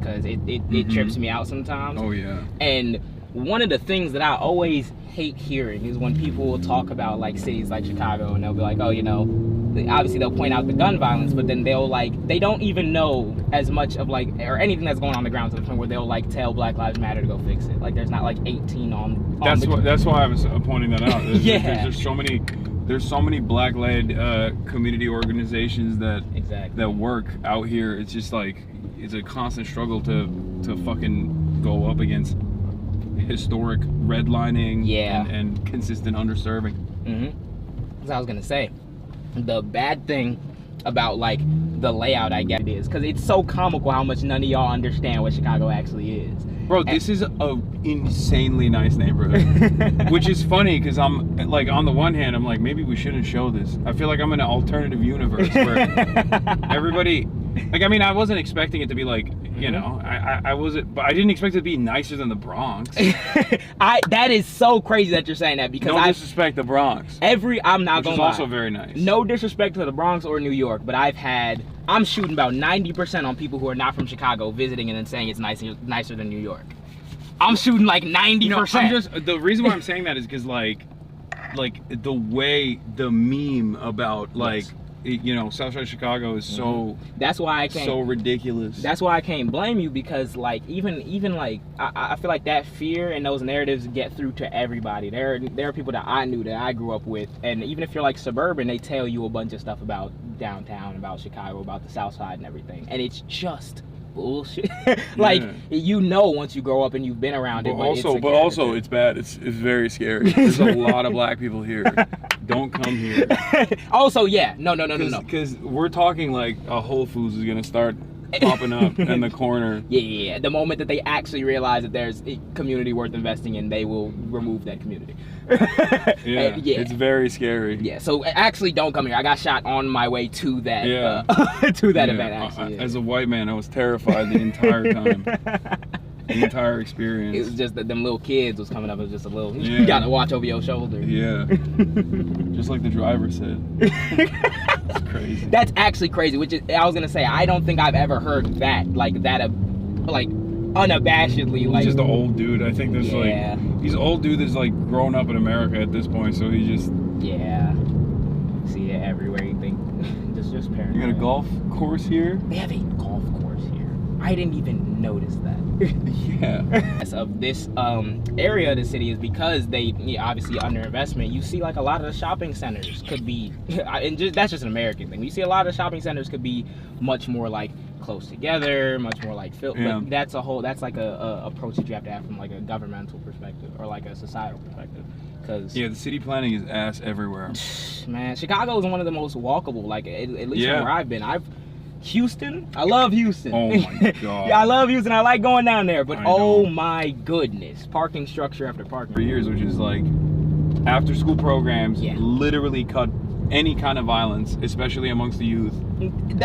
because it trips me out sometimes. Oh yeah. And one of the things that I always hate hearing is when people will talk about like cities like Chicago, and they'll be like, oh, you know, obviously they'll point out the gun violence, but then they'll like, they don't even know as much of like, or anything that's going on the ground to the point where they'll like tell Black Lives Matter to go fix it. Like there's not like 18 on That's why I was pointing that out. Yeah. There's so many black-led community organizations that work out here. It's just like, it's a constant struggle to fucking go up against historic redlining and consistent underserving. As I was gonna say, the bad thing about like the layout, I guess it is, because it's so comical how much none of y'all understand what Chicago actually is. Bro, this is a insanely nice neighborhood, which is funny because I'm like, on the one hand, I'm like, maybe we shouldn't show this. I feel like I'm in an alternative universe where everybody, like, I mean, I wasn't expecting it to be like, you know, I wasn't, but I didn't expect it to be nicer than the Bronx. That is so crazy that you're saying that, because no disrespect the Bronx. I'm not gonna lie. Which is also very nice. No disrespect to the Bronx or New York, but I'm shooting about 90% on people who are not from Chicago visiting and then saying it's nicer than New York. I'm shooting like 90%. The reason why I'm saying that is because like the way the meme about like, you know, Southside Chicago is so that's why I can't, so ridiculous. That's why I can't blame you, because like even like I feel like that fear and those narratives get through to everybody. There are people that I knew, that I grew up with, and even if you're like suburban, they tell you a bunch of stuff about downtown, about Chicago, about the South Side and everything, and it's just bullshit. Like, you know, once you grow up and you've been around it. But also it's bad. It's very scary. There's a lot of black people here. Don't come here. Also, no. Because we're talking like a Whole Foods is gonna start popping up in the corner. Yeah. The moment that they actually realize that there's a community worth investing in, they will remove that community. It's very scary. Yeah, so actually don't come here. I got shot on my way to that event, actually. As a white man, I was terrified the entire time. The entire experience. It was just that them little kids was coming up as just a little, you gotta watch over your shoulder. Yeah. Just like the driver said. It's crazy. That's actually crazy, which is, I was gonna say, I don't think I've ever heard that, like unabashedly, like. He's just an old dude. I think there's like, he's an old dude that's like grown up in America at this point, so he just. Yeah. See it everywhere, you think. just paranoid. You got a golf course here? They have a golf course here. I didn't even notice that. Yeah. Of this area of the city is because they obviously underinvestment. You see like a lot of the shopping centers could be, and that's just an American thing. You see a lot of the shopping centers could be much more like close together, much more like filled. Yeah. But that's like a approach that you have to have from like a governmental perspective or like a societal perspective. Cause the city planning is ass everywhere. Man, Chicago is one of the most walkable. Like at least from where I've been. Houston, I love Houston. Oh my god. Yeah, I love Houston. I like going down there, but oh my goodness, parking structure after parking. For years, which is like after school programs literally cut any kind of violence, especially amongst the youth.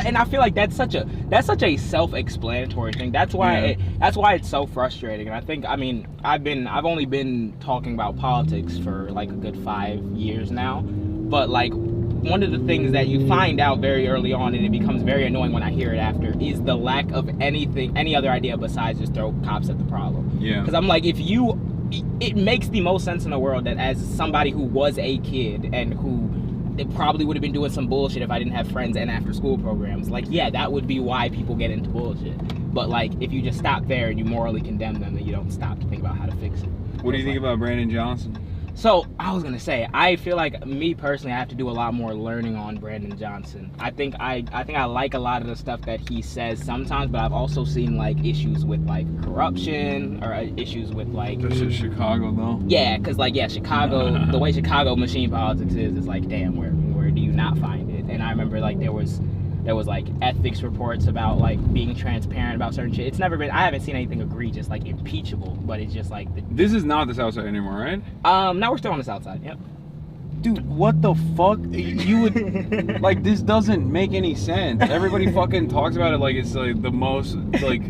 And I feel like that's such a self-explanatory thing. That's why it's so frustrating. And I think, I mean, I've only been talking about politics for like a good 5 years now, but like one of the things that you find out very early on, and it becomes very annoying when I hear it after, is the lack of any other idea besides just throw cops at the problem. Yeah. Because I'm like, it makes the most sense in the world that as somebody who was a kid and who it probably would have been doing some bullshit if I didn't have friends and after school programs, like, yeah, that would be why people get into bullshit. But like, if you just stop there and you morally condemn them, then you don't stop to think about how to fix it. What do you think about Brandon Johnson? So I was gonna say, I feel like me personally, I have to do a lot more learning on Brandon Johnson. I think I like a lot of the stuff that he says sometimes, but I've also seen like issues with like corruption or issues with like. This is Chicago though. Yeah, cause like Chicago, the way Chicago machine politics is like, damn, where do you not find it? And I remember like there was like ethics reports about like being transparent about certain shit. It's never been, I haven't seen anything egregious, like impeachable, but it's just like this is not the South Side anymore, right? Now we're still on the South Side. Yep. Dude, what the fuck? You would like, this doesn't make any sense. Everybody fucking talks about it like it's like the most like.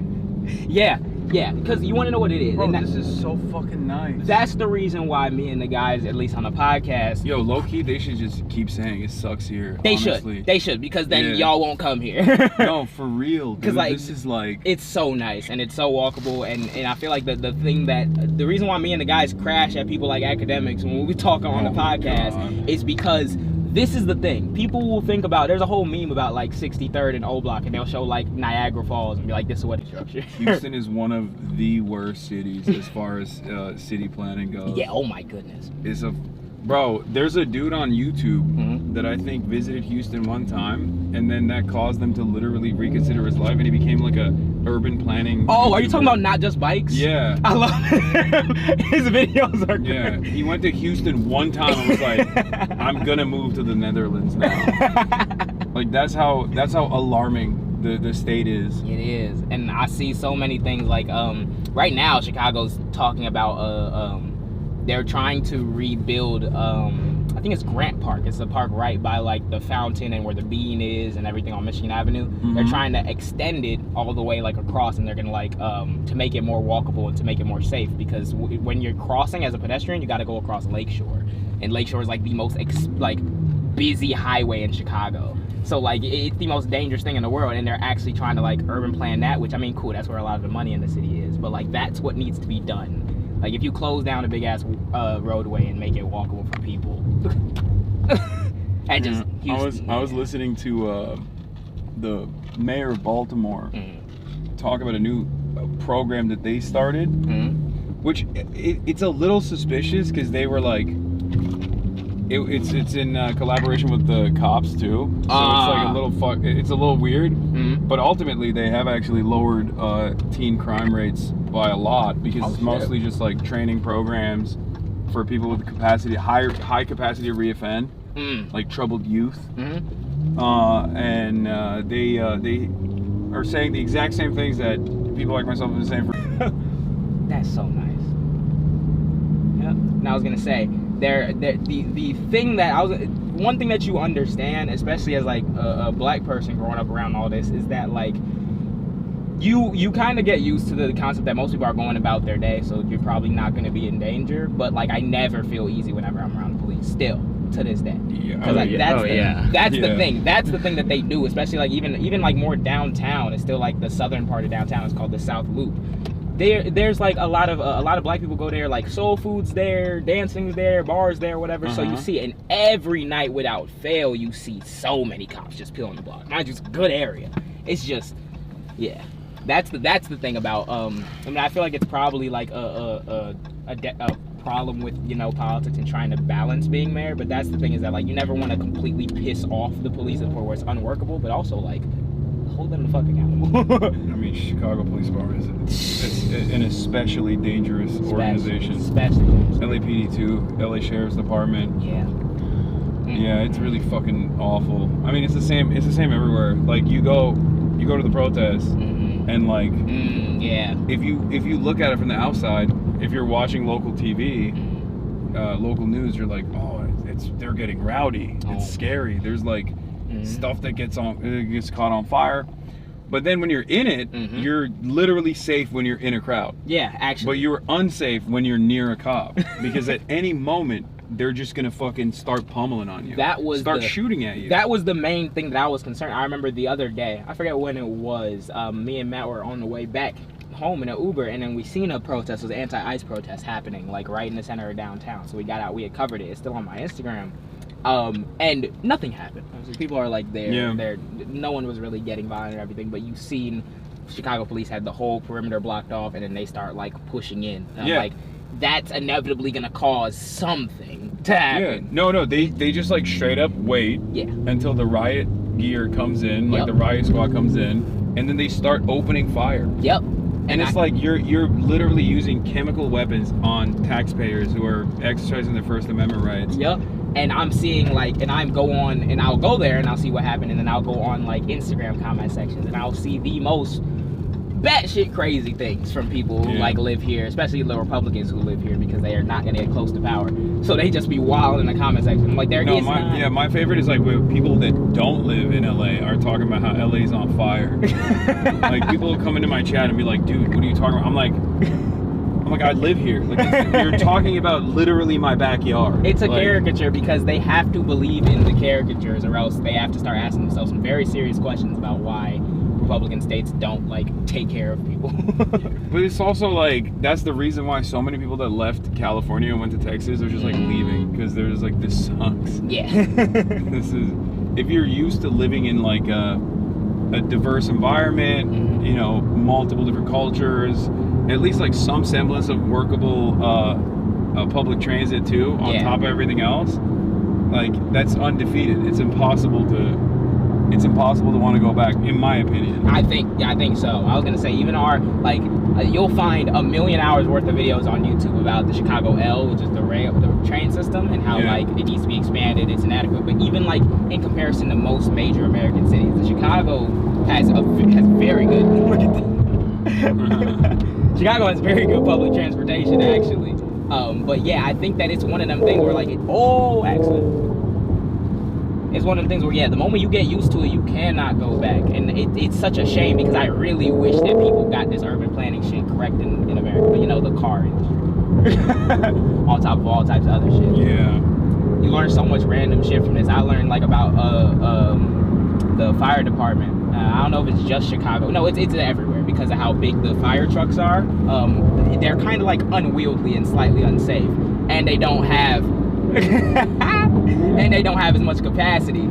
Yeah, Yeah, because you want to know what it is. Bro, and this is so fucking nice. That's the reason why me and the guys, at least on the podcast. Yo, low key, they should just keep saying it sucks here. They honestly. should, because then y'all won't come here. No, for real, dude. Like, this is like, it's so nice and it's so walkable, and I feel like the reason why me and the guys crash at people like academics when we talk on the podcast is because this is the thing. People will think about, there's a whole meme about like 63rd and O Block, and they'll show like Niagara Falls and be like, this is what it's structured. Houston is one of the worst cities as far as city planning goes. Yeah, oh my goodness. Bro, there's a dude on YouTube that I think visited Houston one time, and then that caused them to literally reconsider his life, and he became like a urban planning Oh, YouTuber. are you talking about Not Just Bikes? Yeah. I love it. His videos are great. Yeah, he went to Houston one time and was like, I'm gonna move to the Netherlands now. Like, that's how alarming the state is. It is. And I see so many things like right now Chicago's talking about they're trying to rebuild I think it's Grant Park. It's a park right by like the fountain and where the bean is and everything on Michigan Avenue. They're trying to extend it all the way like across, and they're gonna like to make it more walkable and to make it more safe, because when you're crossing as a pedestrian, you got to go across Lakeshore, and Lakeshore is like the most busy highway in Chicago. So like it's the most dangerous thing in the world, and they're actually trying to like urban plan that, which I mean, cool, that's where a lot of the money in the city is, but like that's what needs to be done. Like if you close down a big ass roadway and make it walkable for people. And just Houston, I was listening to the mayor of Baltimore talk about a new program that they started, which it's a little suspicious because they were like, it's in collaboration with the cops too, so it's like a little it's a little weird, but ultimately they have actually lowered teen crime rates by a lot, because it's mostly just like training programs for people with the capacity, high capacity to reoffend, like troubled youth, and they are saying the exact same things that people like myself have been saying for. That's so nice. Yep. And I was gonna say, the thing that one thing that you understand, especially as like a black person growing up around all this, is that like you kind of get used to the concept that most people are going about their day, so you're probably not going to be in danger. But like I never feel easy whenever I'm around the police, still to this day. Because that's the thing. That's the thing that they do, especially like even like more downtown. It's still like the southern part of downtown. It's called the South Loop. There's like a lot of black people go there, like soul food's there, dancing's there, bars there, whatever. So you see, and every night without fail, you see so many cops just peeling the block. Mind you, it's a good area. It's just, yeah. That's the thing about I mean, I feel like it's probably like a problem with, you know, politics and trying to balance being mayor, but that's the thing, is that like you never want to completely piss off the police to the point where it's unworkable, but also like hold them the fuck accountable. I mean, Chicago Police Department is an especially dangerous organization. Especially LAPD too, LA Sheriff's Department. Yeah. Yeah, it's really fucking awful. I mean, it's the same everywhere. Like you go to the protests, and like if you look at it from the outside, if you're watching local TV, local news, you're like, oh, they're getting rowdy. It's scary. There's like stuff that gets caught on fire. But then when you're in it, you're literally safe when you're in a crowd. Yeah, actually. But you're unsafe when you're near a cop, because at any moment they're just gonna fucking start pummeling on you. Start shooting at you. That was the main thing that I was concerned. I remember the other day, I forget when it was, me and Matt were on the way back home in an Uber, and then we seen a protest. It was an anti-ICE protest happening like right in the center of downtown. So we got out, we had covered it. It's still on my Instagram. And nothing happened. So people are like there. No one was really getting violent or everything, but you've seen Chicago police had the whole perimeter blocked off, and then they start like pushing in. Like that's inevitably gonna cause something to happen. Yeah. No, they just like straight up wait until the riot gear comes in, like the riot squad comes in, and then they start opening fire. Yep. And it's like you're literally using chemical weapons on taxpayers who are exercising their First Amendment rights. Yep. And I'm seeing like, and I'll go there and I'll see what happened, and then I'll go on like Instagram comment sections and I'll see the most batshit crazy things from people who like live here, especially the Republicans who live here, because they are not gonna get close to power. So they just be wild in the comment section. I'm like, my favorite is like when people that don't live in LA are talking about how LA's on fire. Like people will come into my chat and be like, dude, what are you talking about? I'm like, I live here. Like you're talking about literally my backyard. It's a caricature because they have to believe in the caricatures, or else they have to start asking themselves some very serious questions about why Republican states don't like take care of people. But it's also like that's the reason why so many people that left California and went to Texas are just like leaving, because they're just like, this sucks. Yeah. This is, if you're used to living in like a diverse environment, you know, multiple different cultures, at least like some semblance of workable public transit too, on top of everything else, like that's undefeated. It's impossible to want to go back, in my opinion. I think so. I was gonna say, even our you'll find 1 million hours worth of videos on YouTube about the Chicago L, which is the train system, and how like it needs to be expanded. It's inadequate, but even like in comparison to most major American cities, the Chicago has very good. Look at that. Chicago has very good public transportation, actually. But yeah, I think that it's one of them things where it's one of the things where, the moment you get used to it, you cannot go back. And it's such a shame, because I really wish that people got this urban planning shit correct in America. But, you know, the car industry. On top of all types of other shit. Yeah. You learn so much random shit from this. I learned, like, about the fire department. I don't know if it's just Chicago. No, it's everywhere because of how big the fire trucks are. They're kind of, like, unwieldy and slightly unsafe. And they don't have... and they don't have as much capacity.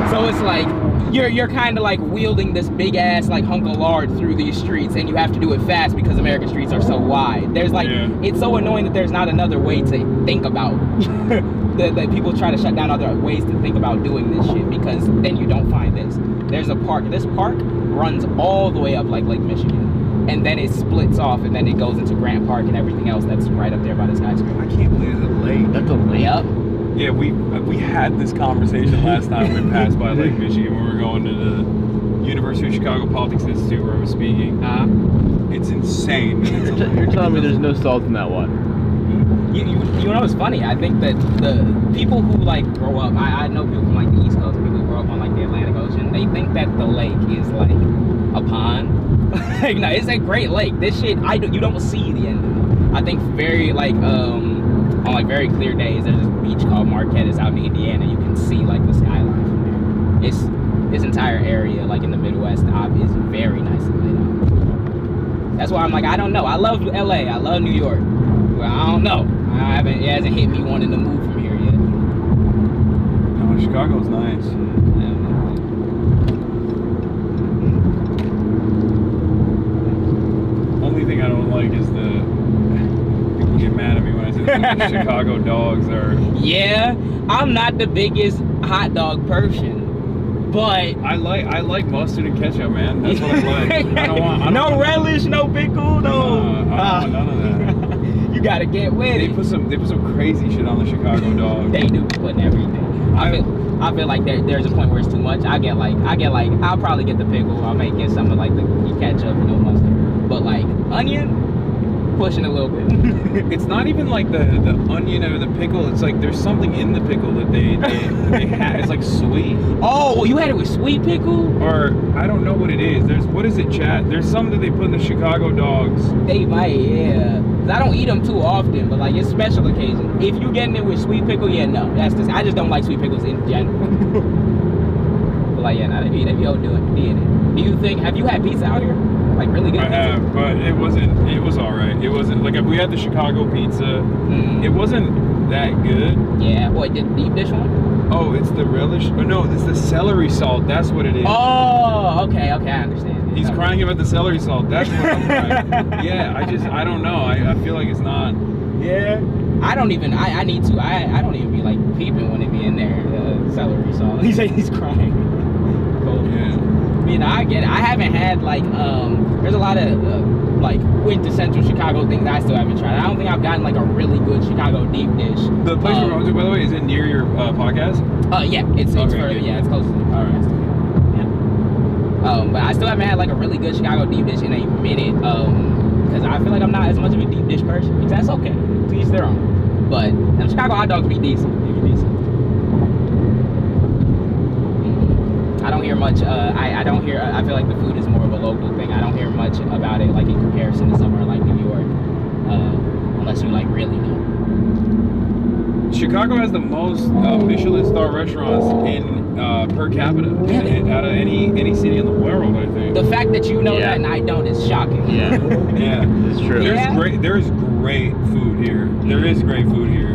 So it's like you're kind of like wielding this big ass like hunk of lard through these streets, and you have to do it fast because American streets are so wide. There's like it's so annoying that there's not another way to think about that people try to shut down other ways to think about doing this shit, because then you don't find this. There's a park. This park runs all the way up like Lake Michigan. And then it splits off, and then it goes into Grant Park and everything else that's right up there by the skyscraper. I can't believe it's a lake. That's a lake. Yep. Yeah, we had this conversation last time we passed by Lake Michigan when we were going to the University of Chicago Politics Institute where I was speaking. It's insane. You're telling me there's no salt in that water? You know what's funny? I think that the people who like grow up, I know people from like the East Coast, people who grow up on like the Atlantic Ocean, they think that the lake is like a pond. Like, no, it's a great lake. This shit, you don't see the end of it. I think very like on like very clear days, there's this beach called Marquette. It's out in Indiana. You can see like the skyline from there. This entire area, like in the Midwest, is very nicely laid out. That's why I'm like, I don't know. I love LA. I love New York. Well, I don't know. It hasn't hit me wanting to move from here yet. No, Chicago's nice. Only thing I don't like is people get mad at me when I say the Chicago dogs are. Yeah, I'm not the biggest hot dog person, but I like mustard and ketchup, man. That's what I like. I don't want no relish, no pickle, no. I don't want none of that. You gotta get with it. They put some crazy shit on the Chicago dog. They do put everything. I feel like there's a point where it's too much. I get like I'll probably get the pickle. I may get some of like the ketchup, no mustard. But like onion, pushing a little bit. It's not even like the onion or the pickle. It's like there's something in the pickle that they have. It's like sweet. Oh, well, you had it with sweet pickle? Or I don't know what it is. What is it, chat? There's something that they put in the Chicago dogs. They might, yeah. 'Cause I don't eat them too often, but like it's special occasion. If you getting it with sweet pickle, no, that's just I just don't like sweet pickles in general. But like they be all doing it. Do you think? Have you had pizza out here? Like really good pizza? I have, but it was alright. It wasn't like if we had the Chicago pizza, it wasn't that good. Yeah, what, the deep dish one? Oh, it's the relish. Oh no, it's the celery salt. That's what it is. Oh, okay, I understand. He's crying about the celery salt. That's what I'm crying. Yeah, I don't know. I feel like it's not. Yeah. I don't even. I need to. I don't even be like peeping when it be in there. Celery salt. He's crying. Yeah. You know, I get it. I haven't had like there's a lot of like quintessential Chicago things I still haven't tried. I don't think I've gotten like a really good Chicago deep dish. The place we're going to, by the way, is it near your podcast? Yeah, it's Okay, further. good. Yeah, it's close to the podcast. Yeah. But I still haven't had like a really good Chicago deep dish in a minute. Because I feel like I'm not as much of a deep dish person. Because that's okay. To each their own. But Chicago hot dogs be decent. They be decent. I don't hear much. I don't hear. I feel like the food is more of a local thing. I don't hear much about it, like in comparison to somewhere like New York, unless you like really know. Chicago has the most Michelin star restaurants in per capita out of any city in the world, I think. The fact that you know that and I don't is shocking. Yeah. Yeah, It's true. There's great food here. There is great food here.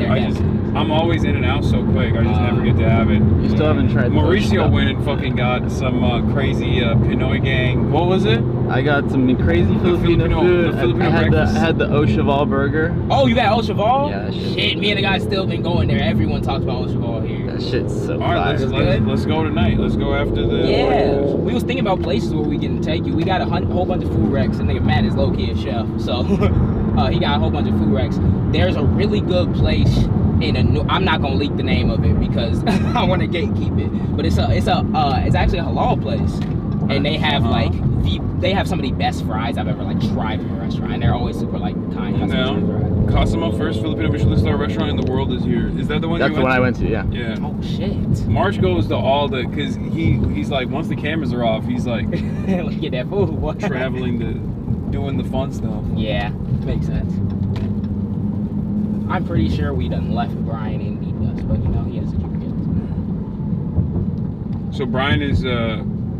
I'm always in and out so quick. I just never get to have it. You still haven't tried the Mauricio went and fucking got some crazy Pinoy gang. What was it? I got some crazy Filipino food. I had the Au Cheval burger. Oh, you got Au Cheval? Yeah, that shit. Me and the guys still been going there. Everyone talks about Au Cheval here. That shit's so All right, fire. let's go tonight. Let's go after the. Yeah, we was thinking about places where we can take you. We got a whole bunch of food wrecks, and nigga Matt is low key a chef, so he got a whole bunch of food wrecks. There's a really good place in I'm not gonna leak the name of it because I want to gatekeep it, but it's actually a halal place, and they have they have some of the best fries I've ever like tried from a restaurant, and they're always super like kind. Cosimo, first Filipino Michelin star restaurant in the world is here. Is that the one? That's the one I went to. Yeah. Yeah. Oh shit. March goes to all the because he's like once the cameras are off, he's like get that food. Boy. Traveling to doing the fun stuff. Yeah, makes sense. I'm pretty sure we done left Brian in the dust, but you know he has a few kids. So Brian is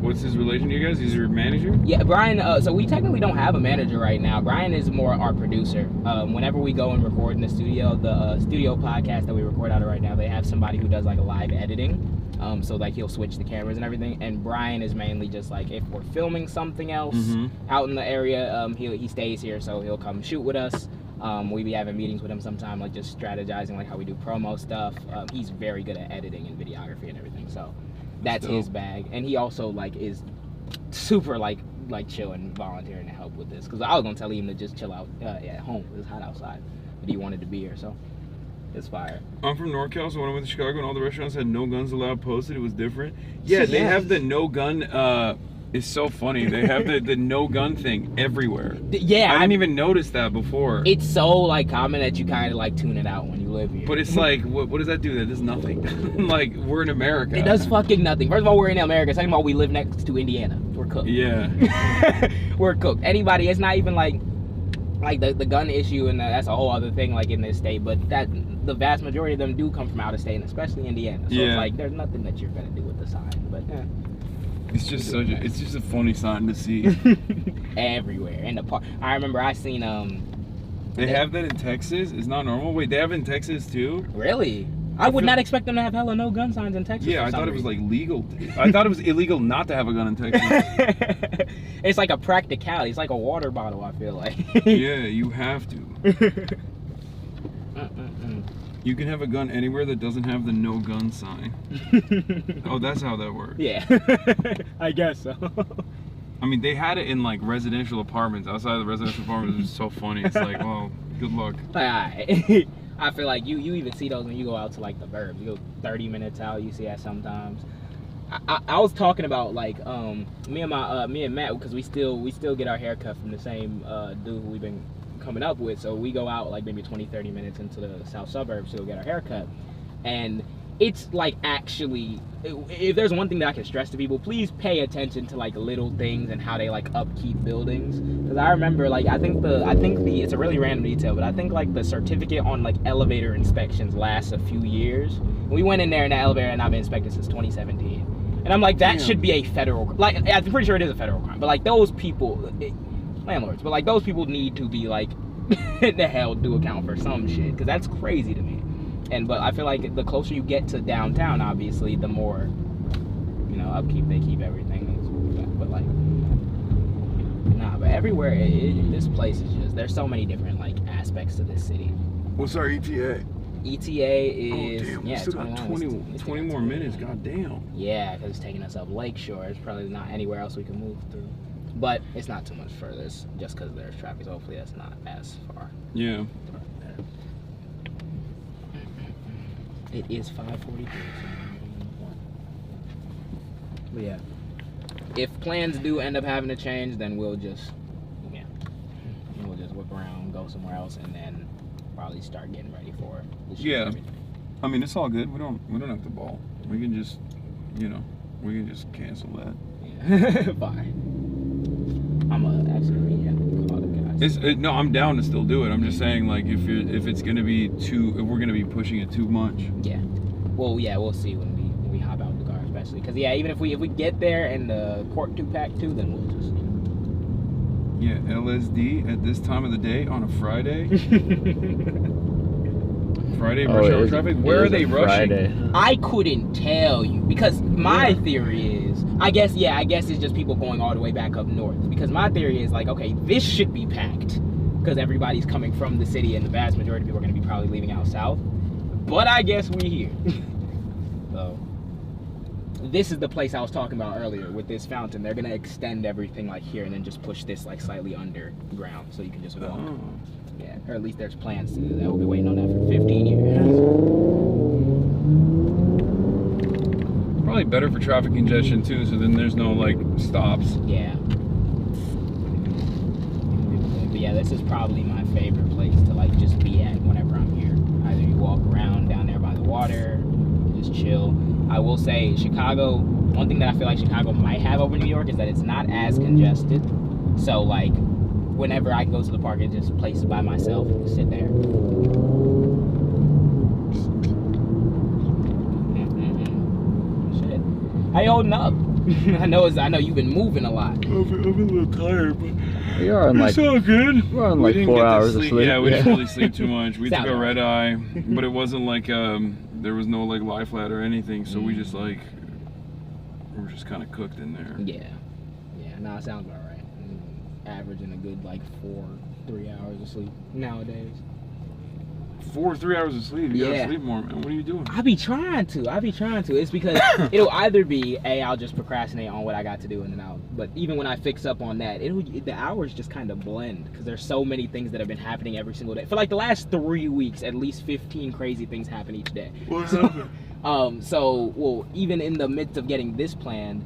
what's his relation to you guys? He's your manager? Yeah, Brian. So we technically don't have a manager right now. Brian is more our producer. Whenever we go and record in the studio podcast that we record out of right now, they have somebody who does like a live editing. So like he'll switch the cameras and everything. And Brian is mainly just like if we're filming something else out in the area, he stays here, so he'll come shoot with us. We be having meetings with him sometime, like just strategizing like how we do promo stuff. He's very good at editing and videography and everything, so that's his bag. And he also like is super like chill and volunteering to help with this, because I was gonna tell him to just chill out at home. It's hot outside, but he wanted to be here, so it's fire. I'm from NorCal, so when I went to Chicago and all the restaurants had no guns allowed posted, it was different. Yeah, they have the no gun. It's so funny. They have the no gun thing everywhere. Yeah, I didn't even notice that before. It's so like common that you kind of like tune it out when you live here. But it's like, what does that do? That does nothing. Like we're in America. It does fucking nothing. First of all, we're in America. Second of all, we live next to Indiana. We're cooked. Yeah. We're cooked. Anybody, it's not even like the gun issue, and that's a whole other thing like in this state. But that the vast majority of them do come from out of state, and especially Indiana. So it's like there's nothing that you're gonna do with the sign. But it's just it's just a funny sign to see. Everywhere in the park. I remember I seen They have that in Texas. It's not normal. Wait, they have it in Texas too? Really? I would not expect them to have hella no gun signs in Texas. Yeah, I thought it was like legal. I thought it was illegal not to have a gun in Texas. It's like a practicality. It's like a water bottle, I feel like. Yeah, you have to. You can have a gun anywhere that doesn't have the no gun sign. Oh, that's how that works. Yeah. I guess so. I mean, they had it in like residential apartments. Outside of the residential apartments, it's so funny. It's like, well, good luck. Alright. I feel like you even see those when you go out to like the burbs. You go 30 minutes out, you see that sometimes. I was talking about like me and Matt, because we still get our hair cut from the same dude who we've been coming up with. So we go out like maybe 20-30 minutes into the south suburbs to go get our hair cut, and it's like actually, if there's one thing that I can stress to people, please pay attention to like little things and how they like upkeep buildings. Because I remember like I think the it's a really random detail, but I think like the certificate on like elevator inspections lasts a few years. We went in there and the elevator had not been inspected since 2017, and I'm like, that should be a federal, like I'm pretty sure it is a federal crime, but like those people, landlords, but like those people need to be like the hell do account for some shit, because that's crazy to me. But I feel like the closer you get to downtown, obviously, the more, upkeep they keep everything. But like, nah, but everywhere, this place is just, there's so many different like aspects to this city. What's our ETA? ETA is damn, we yeah, still got 20 more minutes. God damn. Yeah, because it's taking us up Lakeshore. It's probably not anywhere else we can move through. But it's not too much further. It's just because there's traffic. So hopefully that's not as far. Yeah. It is 5:43. But yeah, if plans do end up having to change, then we'll just whip around, go somewhere else, and then probably start getting ready for the shoot. Yeah. I mean, it's all good. We don't have to ball. We can just, we can just cancel that. Yeah. Bye. I'm actually call the guys. No, I'm down to still do it. I'm just saying, like, if it's gonna be if we're gonna be pushing it too much. Yeah. Well, yeah, we'll see when we hop out the car, especially because even if we get there and the Cork 2-pack too, then we'll just. Yeah, LSD at this time of the day on a Friday. Friday rush hour traffic. Where are they rushing? Friday. I couldn't tell you because my theory is, I guess it's just people going all the way back up north. Because my theory is like, okay, this should be packed because everybody's coming from the city and the vast majority of people are going to be probably leaving out south. But I guess we're here. So this is the place I was talking about earlier with this fountain. They're gonna extend everything like here and then just push this like slightly underground so you can just walk. Oh. Yeah, or at least there's plans to do that. We'll be waiting on that for 15 years. Probably better for traffic congestion too, so then there's no like stops. Yeah. But yeah, this is probably my favorite place to like just be at whenever I'm here. Either you walk around down there by the water, just chill. I will say Chicago, one thing that I feel like Chicago might have over New York is that it's not as congested. So like whenever I go to the park, it's just places by myself, just sit there. Shit. How you holding up? I know you've been moving a lot. I'm a little tired, but We are on like it's all good. we're on like didn't 4 get to hours of sleep. Yeah, we didn't really sleep too much. We took Sound a right. red eye, but it wasn't like there was no like lie flat or anything, so we just like we're just kind of cooked in there. Yeah. No, it sounds about right. Averaging a good like 3 hours of sleep nowadays. 3 hours of sleep. You Yeah. gotta sleep more, man. What are you doing? I be trying to. It's because it'll either be I'll just procrastinate on what I got to do and then but even when I fix up on that, the hours just kind of blend because there's so many things that have been happening every single day. For like the last 3 weeks, at least 15 crazy things happen each day. What happened? Even in the midst of getting this planned,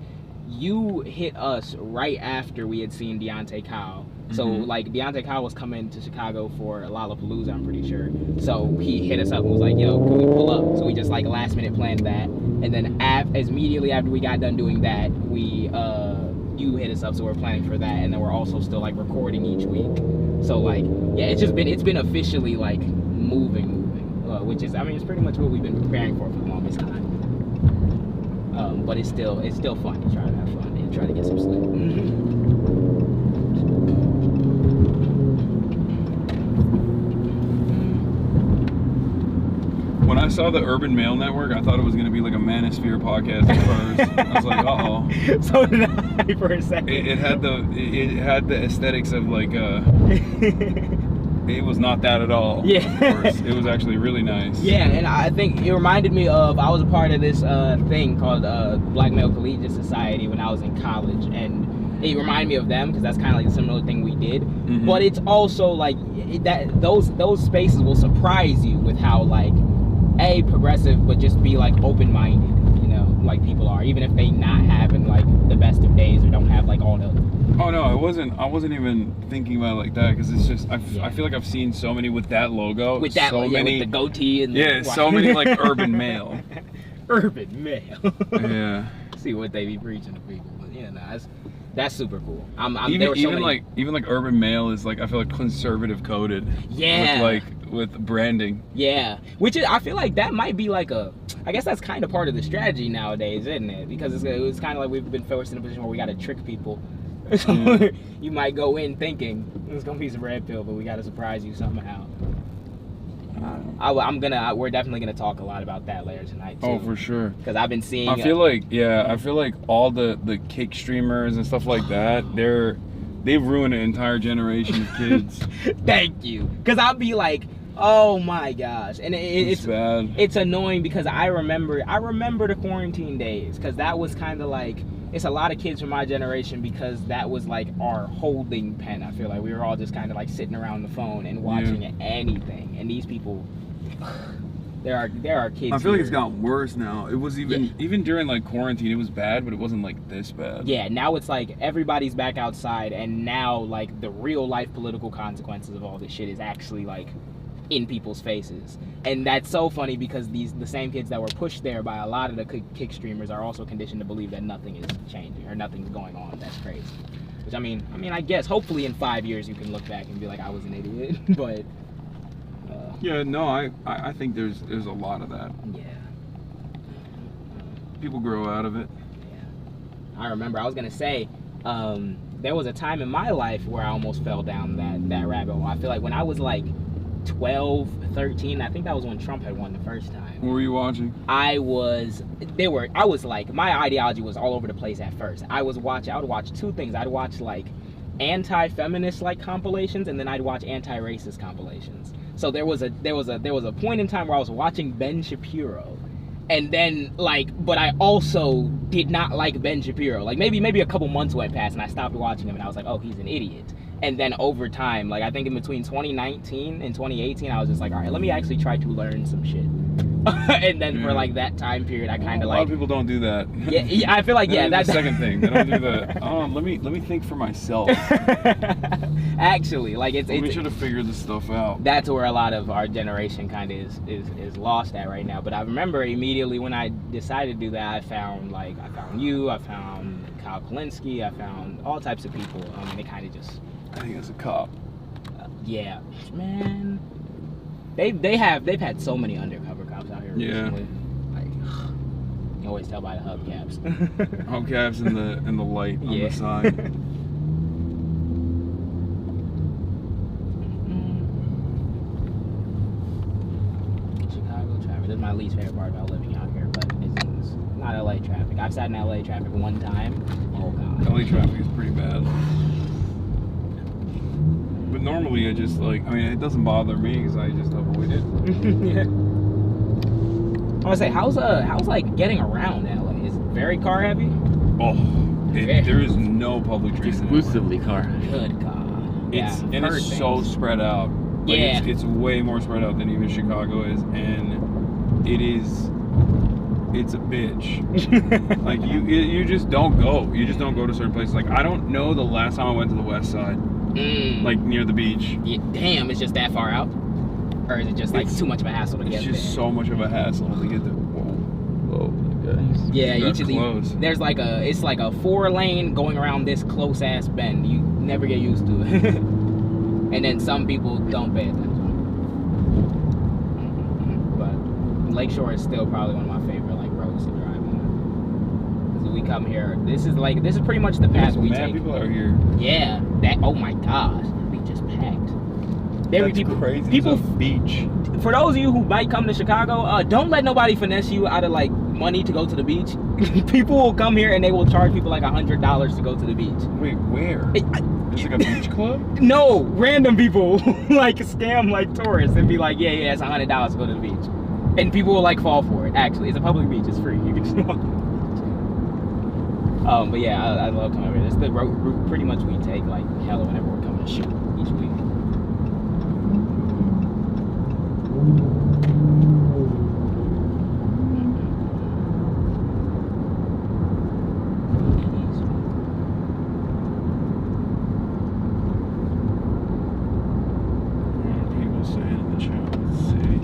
you hit us right after we had seen Deontay Kyle. So like Deontay Kyle was coming to Chicago for Lollapalooza, I'm pretty sure. So he hit us up and was like, "Yo, can we pull up?" So we just like last minute planned that, and then as immediately after we got done doing that, you hit us up. So we're planning for that, and then we're also still like recording each week. So like yeah, it's been officially like moving, which is it's pretty much what we've been preparing for the longest time. But it's still fun to try to have fun and try to get some sleep. When I saw the Urban Mail Network, I thought it was going to be like a Manosphere podcast at first. I was like, uh-oh. So did I for a second. It had the aesthetics of like it was not that at all. Yeah. Of course. It was actually really nice. Yeah, and I think it reminded me of, I was a part of this thing called Black Male Collegiate Society when I was in college, and it reminded me of them because that's kind of like a similar thing we did. But it's also like those spaces will surprise you with how like progressive, but just be like open-minded, like people are, even if they not having like the best of days or don't have like all the. Oh no, I wasn't even thinking about it like that because it's just I feel like I've seen so many with that logo, With that, so many with the goatee and so many like Urban Male. Urban Male. Yeah. See what they be preaching to people, but yeah, that's super cool. Even like Urban Male is like I feel like conservative coded. Yeah. With branding. Yeah, which is, I feel like that might be like I guess that's kind of part of the strategy nowadays, isn't it? Because it's kind of like we've been forced in a position where we got to trick people. So you might go in thinking it's gonna be some red pill, but we got to surprise you somehow. We're definitely gonna talk a lot about that later tonight too. Oh, for sure. Because I've been seeing. I feel like all the cake streamers and stuff like that, they've ruined an entire generation of kids. Thank you. Because I'll be like, Oh my gosh, and it's bad. It's annoying because I remember the quarantine days, because that was kind of like, it's a lot of kids from my generation, because that was like our holding pen. I feel like we were all just kind of like sitting around the phone and watching anything, and these people. There are kids. I feel like it's here. gotten worse now. It was even during like quarantine, it was bad, but it wasn't like this bad. Yeah, now it's like everybody's back outside, and now like the real life political consequences of all this shit is actually like in people's faces. And that's so funny, because the same kids that were pushed there by a lot of the kick streamers are also conditioned to believe that nothing is changing or nothing's going on. That's crazy. Which I mean, I guess hopefully in 5 years you can look back and be like, I was an idiot, but. Yeah, no, I think there's a lot of that. Yeah. People grow out of it. Yeah. I remember, I was gonna say, there was a time in my life where I almost fell down that rabbit hole. I feel like when I was like 12, 13, I think that was when Trump had won the first time. What were you watching? I was like, my ideology was all over the place at first. I would watch two things. I'd watch like anti-feminist like compilations, and then I'd watch anti-racist compilations. So there was a point in time where I was watching Ben Shapiro, and then but I also did not like Ben Shapiro. Like maybe a couple months went past and I stopped watching him, and I was like, oh, he's an idiot. And then over time, like I think in between 2019 and 2018, I was just like, all right, let me actually try to learn some shit. And then for like that time period, I kind of like. A lot of people don't do that. Yeah, I feel like that's the second thing. They don't do the. Oh, let me think for myself. Actually, like we should have figured this stuff out. That's where a lot of our generation kind of is lost at right now. But I remember immediately when I decided to do that, I found you, I found Kyle Kalinske, I found all types of people, and they kind of just. I think as a cop. Yeah, man. They've had so many undercover cops out here recently. Like, you always tell by the hubcaps. Hubcaps and the light on the side. Chicago traffic. This is my least favorite part about living out here, but it's not LA traffic. I've sat in LA traffic one time. Oh god. LA traffic is pretty bad. But normally I just it doesn't bother me because I just avoid it. Yeah. I want to say, how's like getting around LA? Is it very car heavy? Oh, there is no public transit. Exclusively car heavy. Good God. It's so spread out. Like, yeah. It's way more spread out than even Chicago is, and it's a bitch. Like you just don't go. You just don't go to certain places. Like I don't know the last time I went to the west side. Like near the beach. Yeah, damn, it's just that far out? Or is it just like too much of a hassle to get there? It's just so much of a hassle to get there. Whoa, guys. Yeah, each of these. There's like it's like a 4-lane going around this close ass bend. You never get used to it. And then some people don't pay attention. But Lakeshore is still probably one of my favorite like roads to drive on. Because we come here, this is pretty much the path we take. People are here. Yeah, oh my gosh, the beach is packed. That's crazy. People beach. For those of you who might come to Chicago, don't let nobody finesse you out of like money to go to the beach. People will come here and they will charge people like $100 to go to the beach. Wait, where? There's like a beach club? No, random people like scam like tourists and be like, yeah, it's $100 to go to the beach, and people will like fall for it. Actually, it's a public beach. It's free. You can just walk. But yeah, I love coming over here. This is the route pretty much we take like hella whenever we're coming to shoot each week. People saying in the chat, let's see.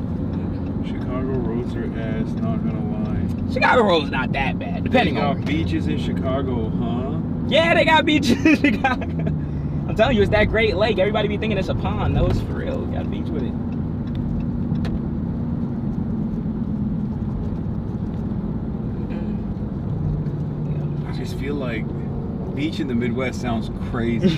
Chicago roads are ass, not gonna lie. Chicago road's not that bad, depending on. Beaches in Chicago, huh? Yeah, they got beaches in Chicago. I'm telling you, it's that Great Lake. Everybody be thinking it's a pond. No, it's for real. We got a beach with it. I just feel like beach in the Midwest sounds crazy.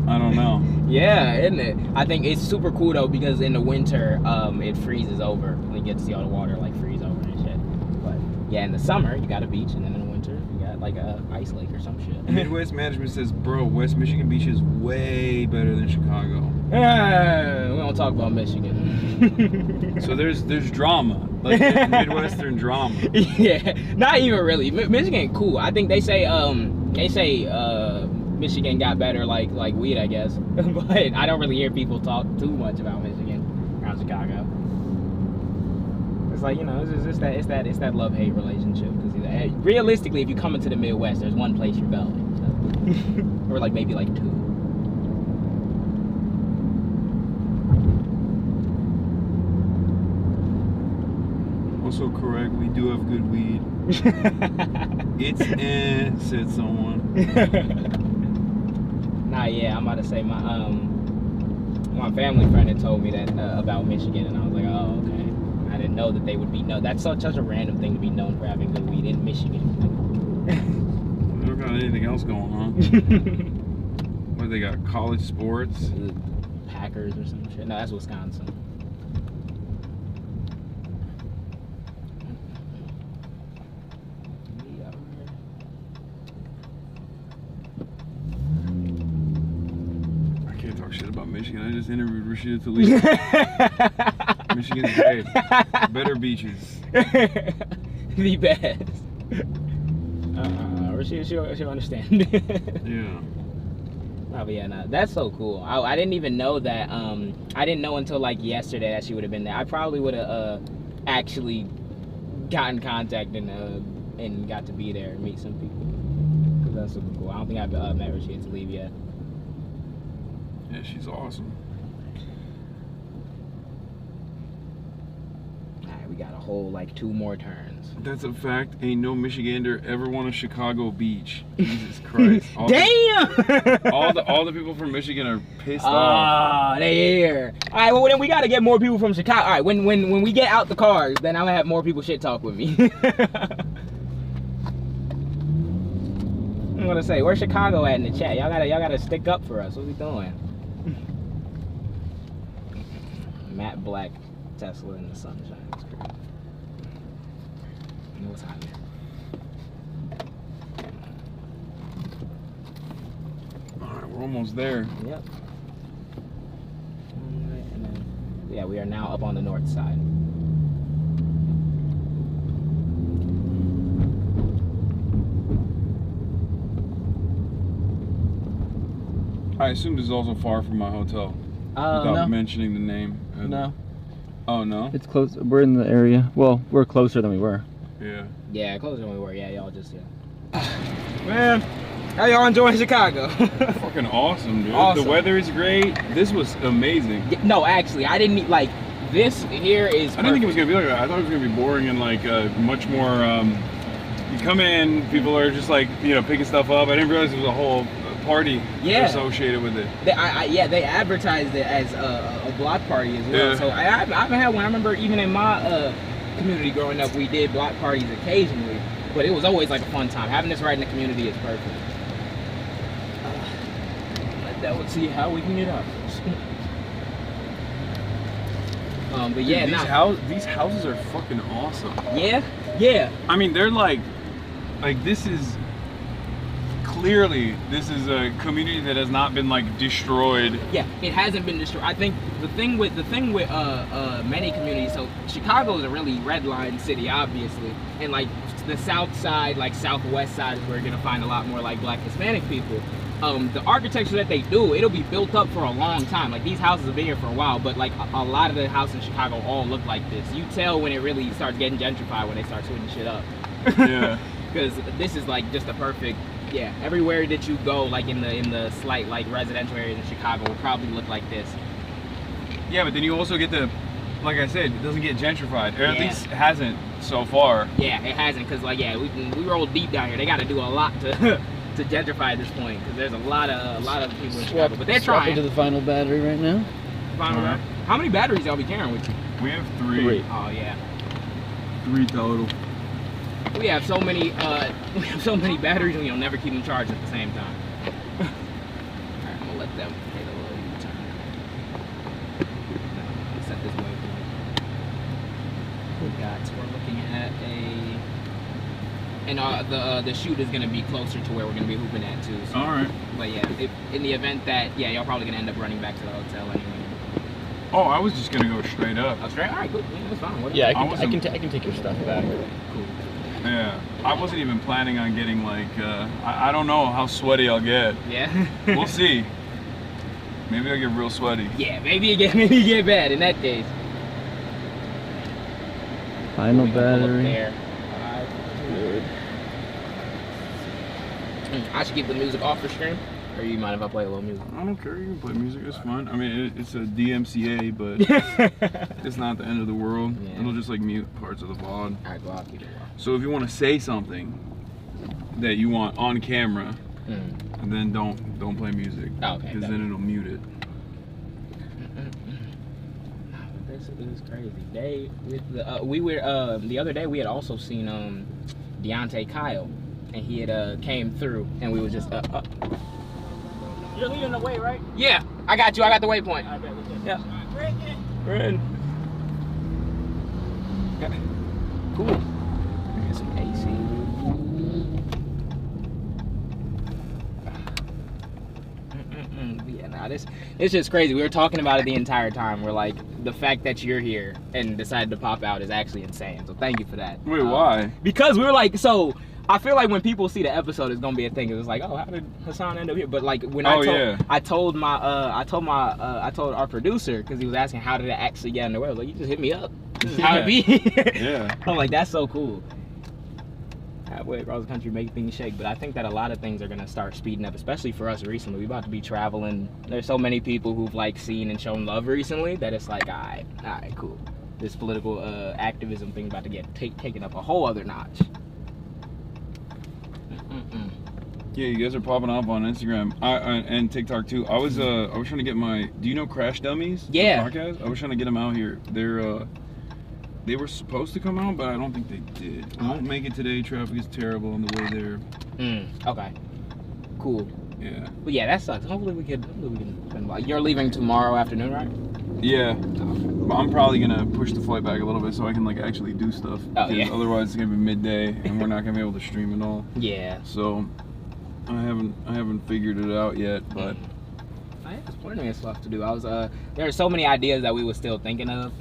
I don't know. Yeah, isn't it? I think it's super cool though, because in the winter, it freezes over. We get to see all the water like freeze over and shit. But yeah, in the summer you got a beach, and then in the winter you got like a ice lake or some shit. Midwest management says, bro, West Michigan Beach is way better than Chicago. We don't talk about Michigan. So there's drama, like Midwestern drama. Yeah, not even really. Michigan cool. I think they say Michigan got better like weed, I guess. But I don't really hear people talk too much about Michigan around Chicago. It's like, you know, it's that love-hate relationship. Because realistically, if you come into the Midwest, there's one place you're going, so. Or like maybe like two. Also correct, we do have good weed. It's said someone. Nah, yeah, I'm about to say my family friend had told me that about Michigan, and I was like, oh, okay. I didn't know that they would be known. That's such a random thing to be known for having good weed in Michigan. They don't got anything else going on. What, they got college sports? Packers or some shit. No, that's Wisconsin. I can't talk shit about Michigan. I just interviewed Rashida Tlaib. Michigan's great. Better beaches. The best. She'll understand. Yeah. Oh, but yeah, no, that's so cool. I didn't even know that. I didn't know until like yesterday that she would have been there. I probably would have actually got in contact and got to be there and meet some people. Cause that's super cool. I don't think I've met Rashida Tlaib yet. Yeah, she's awesome. Alright, we got a whole like 2 more turns. That's a fact. Ain't no Michigander ever won a Chicago beach. Jesus Christ. Damn! All the people from Michigan are pissed off. Ah, they here. Alright, well then we gotta get more people from Chicago. Alright, when we get out the cars, then I'm gonna have more people shit talk with me. I'm gonna say, where's Chicago at in the chat? Y'all gotta stick up for us. What we doing? Matte black Tesla in the sunshine. That's crazy. You know what's hot here? Alright, we're almost there. Yep. Alright, and then, yeah, we are now up on the north side. I assume this is also far from my hotel. Without no. mentioning the name. No. Oh, no? It's close. We're in the area. Well, we're closer than we were. Yeah. Yeah, closer than we were. Yeah, y'all just, Man, how y'all enjoying Chicago? Fucking awesome, dude. Awesome. The weather is great. This was amazing. No, actually, I didn't like this here is. I didn't think it was gonna be like that. I thought it was gonna be boring and like much more. You come in, people are just like picking stuff up. I didn't realize there was a whole party associated with it. They advertised it as a block party as well. Yeah. So I haven't had one. I remember even in my community growing up, we did block parties occasionally, but it was always like a fun time. Having this right in the community is perfect. Let that one see how we can get out. But Dude, yeah, these houses are fucking awesome. Yeah. I mean, they're like this is. Clearly, this is a community that has not been like destroyed. Yeah, it hasn't been destroyed. I think the thing with many communities. So Chicago is a really red line city, obviously, and like the south side, like southwest side, is where you're gonna find a lot more like Black Hispanic people. The architecture that they do, it'll be built up for a long time. Like these houses have been here for a while, but like a lot of the houses in Chicago all look like this. You tell when it really starts getting gentrified when they start switching shit up. Yeah. Because this is like just a perfect. Yeah, everywhere that you go, like in the slight like residential areas in Chicago, will probably look like this. Yeah, but then you also get the, like I said, it doesn't get gentrified, or at least it hasn't so far. Yeah, it hasn't, cause like we roll deep down here. They got to do a lot to gentrify at this point, cause there's a lot of people in Chicago, but they're trying. Into the final battery right now. How many batteries y'all be carrying with you? We have 3. Oh yeah. 3 total. We have so many batteries, and you'll never keep them charged at the same time. Alright, I'm gonna let them take a little U-turn. Let's set this waypoint. We're looking at a And the shoot is gonna be closer to where we're gonna be hooping at too. So. All right. But yeah, in the event that y'all probably gonna end up running back to the hotel anyway. Oh, I was just gonna go straight up. Oh, straight? All right, good. Yeah, that's fine. Whatever. Yeah, I can take your stuff back. Cool. Yeah, I wasn't even planning on getting like. I don't know how sweaty I'll get. Yeah. We'll see. Maybe I'll get real sweaty. Yeah, maybe you get bad in that case. Final battery. There. Good. I should keep the music off the stream, or you mind if I play a little music? I don't care. You can play music. It's fine. I mean, it's a DMCA, but it's not the end of the world. Yeah. It'll just like mute parts of the VOD. All right, well, I'll keep it off. So if you want to say something that you want on camera, then don't play music. Oh, okay. Because then it'll mute it. This is crazy. We were the other day we had also seen Deontay Kyle, and he had came through, and we was just You're leading the way, right? Yeah, I got you. I got the waypoint. I bet. Yeah. We're in. Cool. Got some AC. Yeah, nah, it's just crazy. We were talking about it the entire time. We're like, the fact that you're here and decided to pop out is actually insane. So thank you for that. Wait, why? Because we were like, so I feel like when people see the episode, it's gonna be a thing. It was like, oh, how did Hassan end up here? But like when I told our producer, because he was asking how did it actually get in the way. I was like, you just hit me up. This is how it be. Yeah. I'm like, that's so cool. Halfway across the country, make things shake. But I think that a lot of things are gonna start speeding up, especially for us recently. We're about to be traveling. There's so many people who've like seen and shown love recently that it's like, all right, cool. This political activism thing about to get taken up a whole other notch. Yeah, you guys are popping up on Instagram and TikTok too. I was trying to get my. Do you know Crash Dummies? Yeah. The podcast? I was trying to get them out here. They were supposed to come out, but I don't think they did. I won't make it today. Traffic is terrible on the way there. Okay. Cool. Yeah. But yeah, that sucks. Hopefully we can. You're leaving tomorrow afternoon, right? Yeah. But I'm probably gonna push the flight back a little bit so I can like actually do stuff. Oh yeah. Otherwise it's gonna be midday and we're not gonna be able to stream at all. Yeah. So I haven't figured it out yet, but there's plenty of stuff to do. There are so many ideas that we were still thinking of.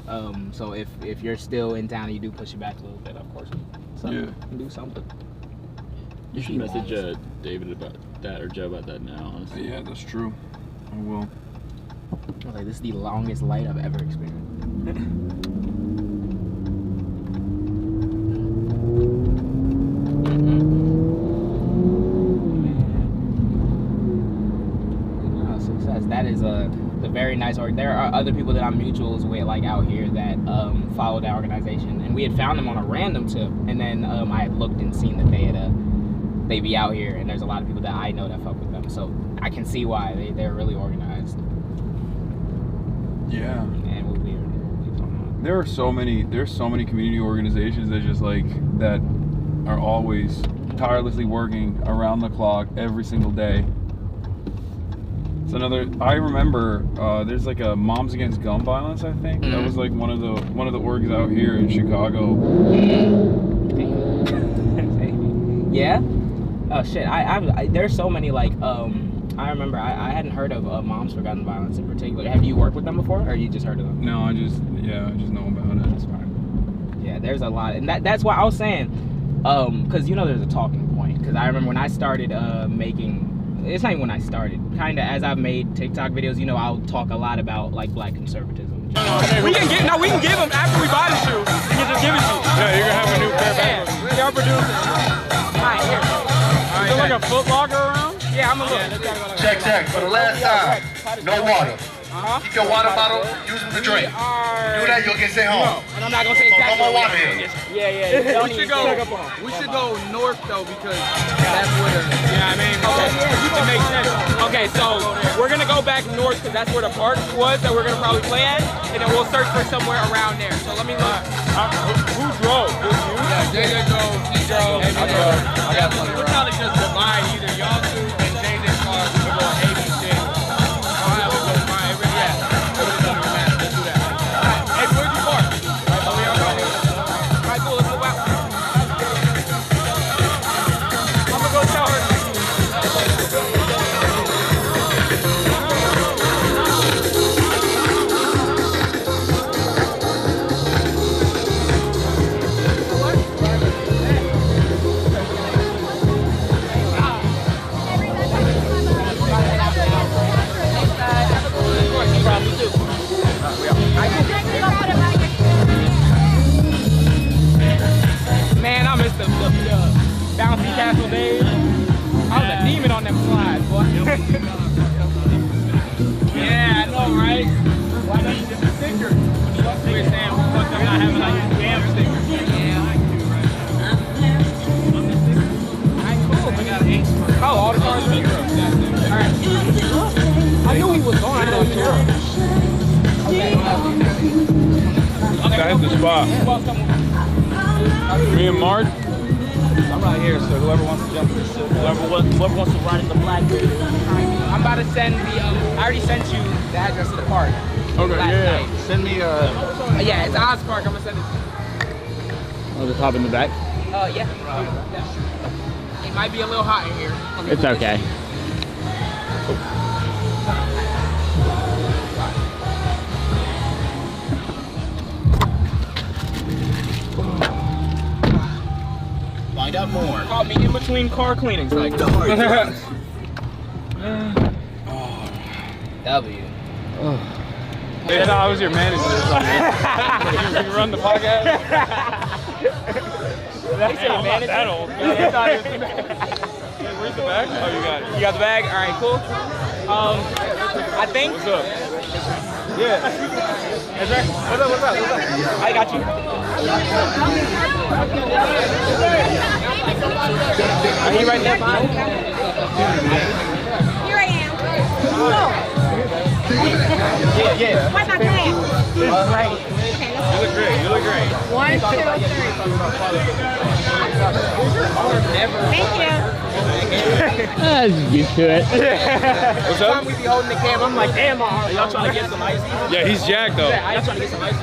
So if you're still in town and you do push it back a little bit, of course, we can do something. You should message David about that or Joe about that now, honestly. Yeah, that's true. I will. I was like, this is the longest light I've ever experienced. Success. That is a very nice org. There are other people that I'm mutuals with, like out here, that follow that organization, and we had found them on a random tip, and then I had looked and seen that they be out here, and there's a lot of people that I know that fuck with them, so I can see why they're really organized. Yeah. And we'll be talking about. There's so many community organizations that just like that are always tirelessly working around the clock every single day. It's another. I remember there's like a Moms Against Gun Violence. I think that was like one of the orgs out here in Chicago. Yeah. Oh shit. I there's so many like I remember I hadn't heard of Moms for Gun Violence in particular. Have you worked with them before, or you just heard of them? No, I just know about it. That's fine. Yeah, there's a lot, and that's why I was saying, because there's a talking point. Because I remember when I started making. It's not even when I started. Kind of as I've made TikTok videos, I'll talk a lot about like black conservatism. We can give them after we buy the shoe. We can just give it to you. Yeah, you're gonna have a new pair back. We are producing. Alright, here. Is there like a Foot Locker around? Yeah, I'm gonna look. Check. For the last time, no water. Keep your water bottle, use it to drink. Do that, you'll get sent home. And I'm not gonna say exactly. No more water here. Yeah. We should go north though, because that's where the, you know what I mean? It makes sense. Okay, so we're gonna go back north because that's where the park was that we're gonna probably play at, and then we'll search for somewhere around there. So let me look. Who drove? Yeah, JJ drove. He drove. I got plenty. We'll probably just divide either y'all two and JJ's car. We can go A, B, C. I'll have it go mine. Yeah. Let's do that. Hey, where'd you park? Right over here. All right, cool. Let's go out. Alright. I knew he was gone. I know he was. That's the spot. Me and Mark. I'm right here, so whoever wants to jump in. Whoever wants to ride in the Blackberry. I'm about to send the, I already sent you the address to the park. Okay, last night. Send me Yeah, it's Oz Park. I'm gonna send it to you. I'll just hop in the back. Yeah. It might be a little hot in here. It's okay. Find out more. Caught me in between car cleanings, like The hard drugs. W. They thought I was your manager or something. You run the podcast? They say I'm not manager. that old. Yeah, they thought it was the manager. Where's the bag? Oh, you got it. You got the bag? All right, cool. I think. What's up? Yeah. Is there? What's up? What's up? What's up? I got you. Are you right there? Here I am. Yeah. What's my plan? You look great. You look great. 1, 2, 3. Thank you. Just get to it. What's Every time up? we be holding the camera, I'm like, damn, y'all trying to get some ice? Yeah, he's jacked though. Yeah, I ain't trying to get some ice.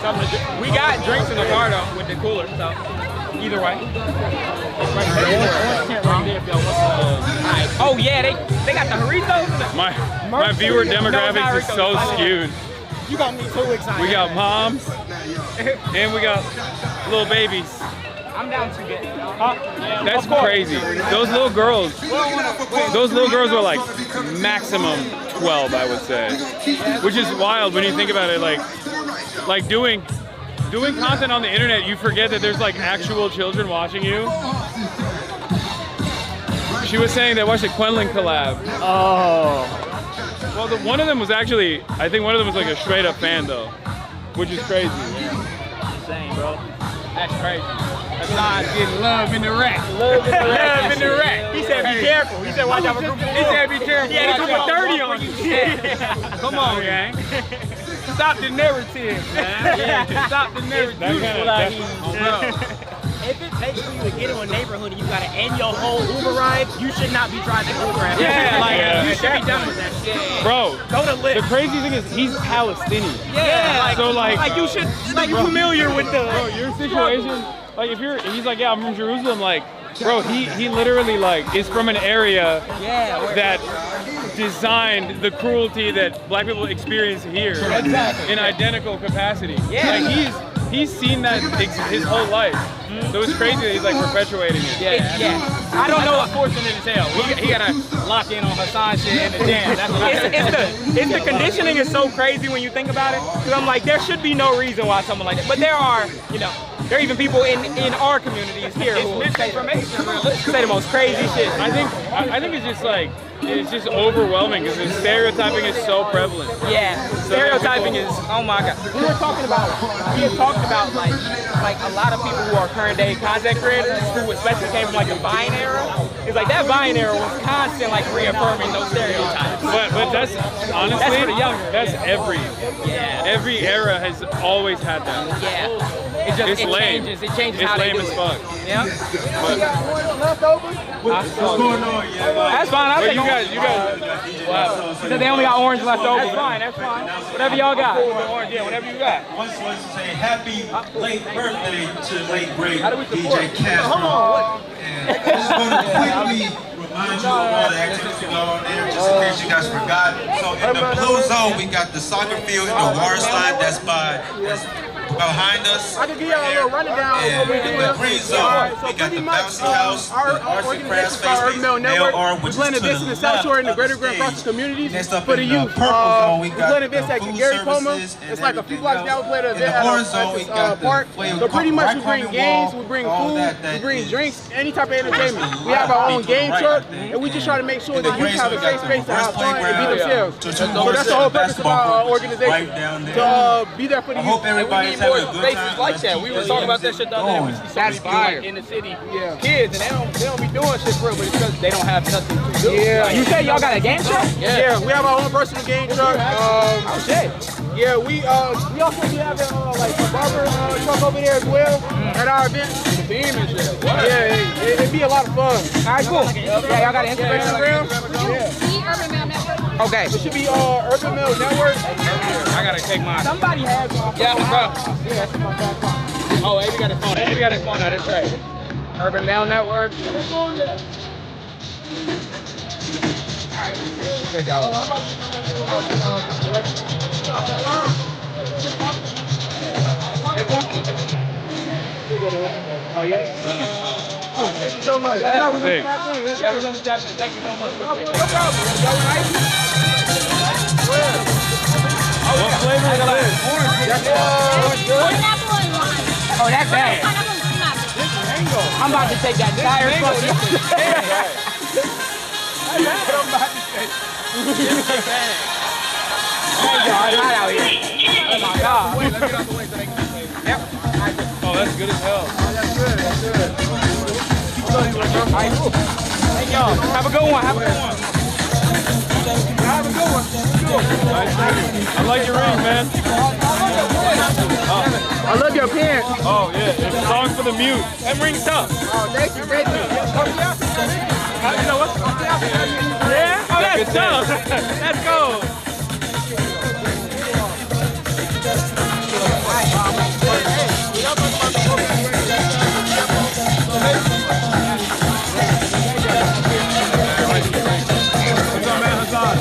Something to drink. We got drinks in the car though with the cooler, so either way. Alright. Oh yeah, they got the Doritos. My viewer demographics is so skewed. You got me too excited. We got moms and we got little babies. I'm down to get. That's crazy. Those little girls were like maximum 12, I would say, which is wild when you think about it. Like doing content on the internet, you forget that there's like actual children watching you. She was saying they watched the Quenlin collab. Oh. Well, one of them was actually, I think one of them was like a straight up fan though, which is crazy. Insane, bro. That's crazy. Hassan's getting love in the rack. Love in the rack. He said, be careful. He said, watch out for group. He said, be careful. He had a group of 30 on you. Come on, gang. Stop the narrative, man. Yeah. Stop the narrative. If it takes for you to get to a neighborhood and you gotta end your whole Uber ride, you should not be driving Uber. You should be done with that shit. Bro, Go to the Lyft. crazy thing is he's Palestinian. Yeah, So like you should be familiar with the. bro, your situation, like if he's like, yeah, I'm from Jerusalem, like, bro, he literally like is from an area that designed the cruelty that black people experience here in identical capacity. Yeah. Like he's seen that his whole life. So it's crazy that he's like perpetuating it. Yeah. I don't know. Unfortunate as hell. He gotta lock in on Hassan shit in the jam. That's what it's the conditioning is so crazy when you think about it. Because I'm like, there should be no reason why someone like that. But there are, there are even people in our communities here who say the most crazy shit. I think it's just like it's just overwhelming because the stereotyping is so prevalent. Yeah, stereotyping is, oh my god. We had talked about like a lot of people who are current day content creators who especially came from like the Vine era. It's like that Vine era was constant like reaffirming those stereotypes. But that's honestly, That's for the younger. that's every era has always had that. Yeah. It's lame. It changes It's how they lame do as it. fuck. Yeah. What's going on? That's fine. I'll But take you guys, Wow. He said they only got orange left over. That's fine. Whatever y'all got. Yeah, whatever you got. Once was to say happy late birthday to late great How do we support? DJ Castro. And I just want to quickly remind you of all the activities we got on there, just in case you guys forgot. So in the blue zone, we got the soccer field and the water slide that's behind us. I can give y'all a little rundown of what we do. In the green zone, we got the bouncy house, the arts and crafts space, ALR, which is to the left in the of Greater the Grand Crossing stage. communities Next up for the in youth. purple zone, we We got played the events at food Gary Coma. services and It's like a few blocks down. We played an in the event orange zone, we at got this park. the So pretty much we rock bring climbing games, wall, we bring all food, that we bring is drinks, any type of entertainment. to We have our own the game right, truck, I think. and we just try to make sure In the that youth gray have a zone, we safe got space the to have West fun and be Playground. themselves. To two So more that's the whole purpose of basketball our court organization. right down there. To be there for the I youth. hope everybody's support spaces like that. We were talking about that shit the other day. We see so many people like, in the city, kids, and they don't be doing shit for real, but it's because they don't have nothing to do. Yeah. You said y'all got a game truck? Yeah, we have our own personal game truck. Oh shit. Yeah, we also be having like a barber truck over there as well at our event. The beam and shit. Yeah, it'd be a lot of fun. All right, cool. Yeah, y'all got an Instagram? Okay. It should be Urban Mill Network. I gotta take mine. Somebody has one. Yeah, what's up? Yeah, that's my bad phone. Oh, Avery got his phone. Avery got his phone out. That's right. Urban Mail Network. Oh, yeah? Thank you so much. Thank you so much. No problem. What flavor is this? Oh, that's bad. I'm about to take that entire fucking. It's hot out here. Oh my god. Wait, let's get out the way so they can see. Yep. Oh, that's good as hell. Alright, cool. Thank y'all. Have a good one. Have a good one. Have a good one. Nice meeting you. I like your ring, man. I love your pants. Oh, yeah. It's a song for the mute. That rings tough. Oh, thank you. Thank you. You know what? Yeah? Oh, that's tough. Let's go. What's up, man? Hassan?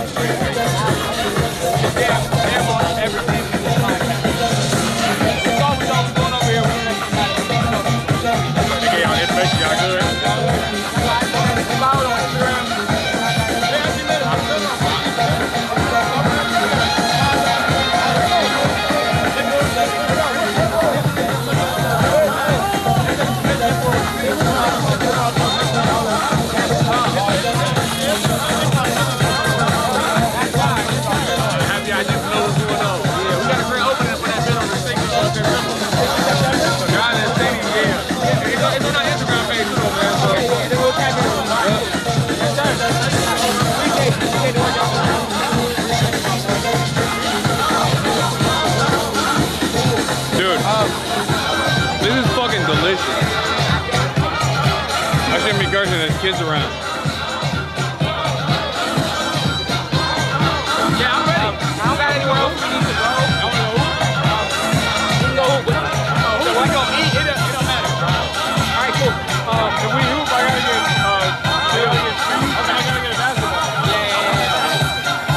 person, there's kids around. Yeah, I'm ready. I don't got anywhere else we need to go. I don't know. We can go so we go eat. It don't matter. All right, cool. If we hoop, I gotta get shoes. I gotta get a basketball. Yeah.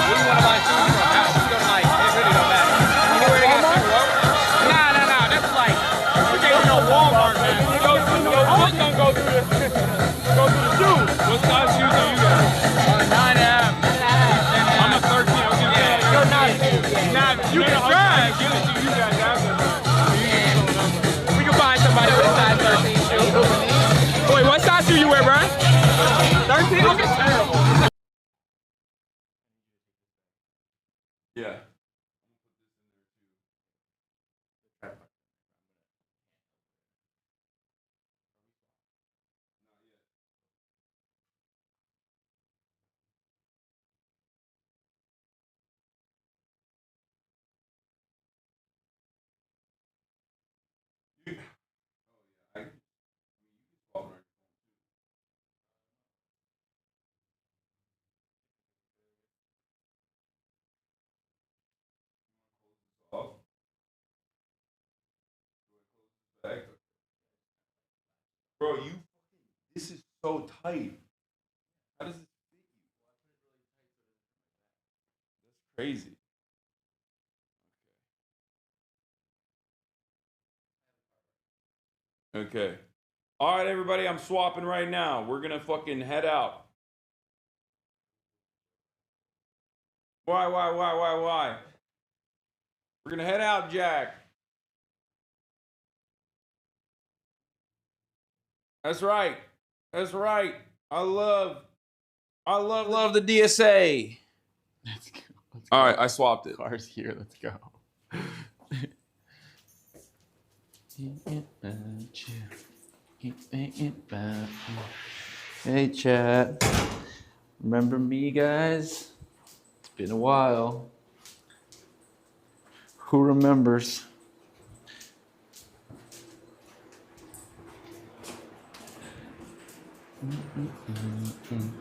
We want to buy shoes from house. We go to like, it really don't matter. Anywhere they got something wrong? Nah. That's like, we can't go to Walmart, man. We go through, your foot don't go through the shoes. What size shoes do you got? 9.5. I'm a 13. I was gonna say, You're not. You can try. Give it to you guys after. We can find somebody with a size 13 shoe. Wait, what size shoe you wear, Brian? 13? Okay, terrible. Yeah. Bro, this is so tight. How does this fit you? That's crazy. Okay. All right, everybody, I'm swapping right now. We're gonna fucking head out. Why? We're gonna head out, Jack. That's right. I love the DSA. Let's go. All right, I swapped it. Cars here. Let's go. Hey, chat. Remember me, guys? It's been a while. Who remembers?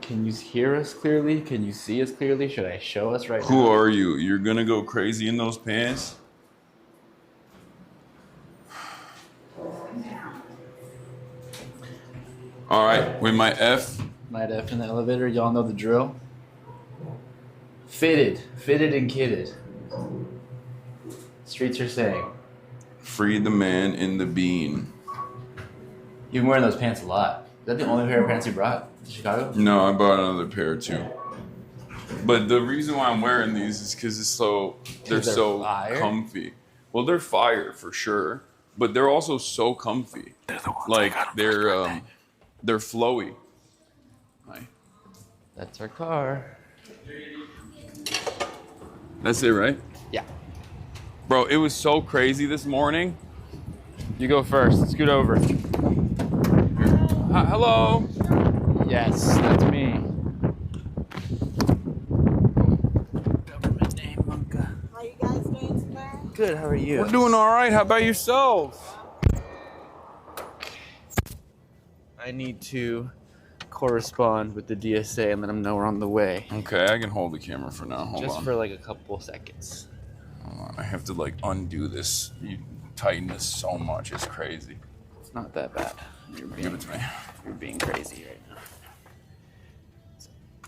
Can you hear us clearly? Can you see us clearly? Should I show us right now? Who are you? You're gonna go crazy in those pants? All right, with my F. Might F in the elevator. Y'all know the drill. Fitted and kitted. Streets are saying. Free the man in the bean. You've been wearing those pants a lot. Is that the only pair of pants you brought to Chicago? No, I bought another pair too. But the reason why I'm wearing these is because they're so fire? comfy. Well, they're fire for sure, but they're also so comfy. They're the ones like they're flowy. Hi. That's our car. That's it, right? Yeah. Bro, it was so crazy this morning. You go first. Scoot over. Hello. Yes, that's me. Government name, Monka. How you guys doing today? Good, how are you? We're doing all right. How about yourselves? I need to correspond with the DSA and let them know we're on the way. Okay, I can hold the camera for now. Hold Just on. for like a couple seconds. Hold on. I have to like undo this. You tighten this so much. It's crazy. It's not that bad. Give it to me. You're being crazy right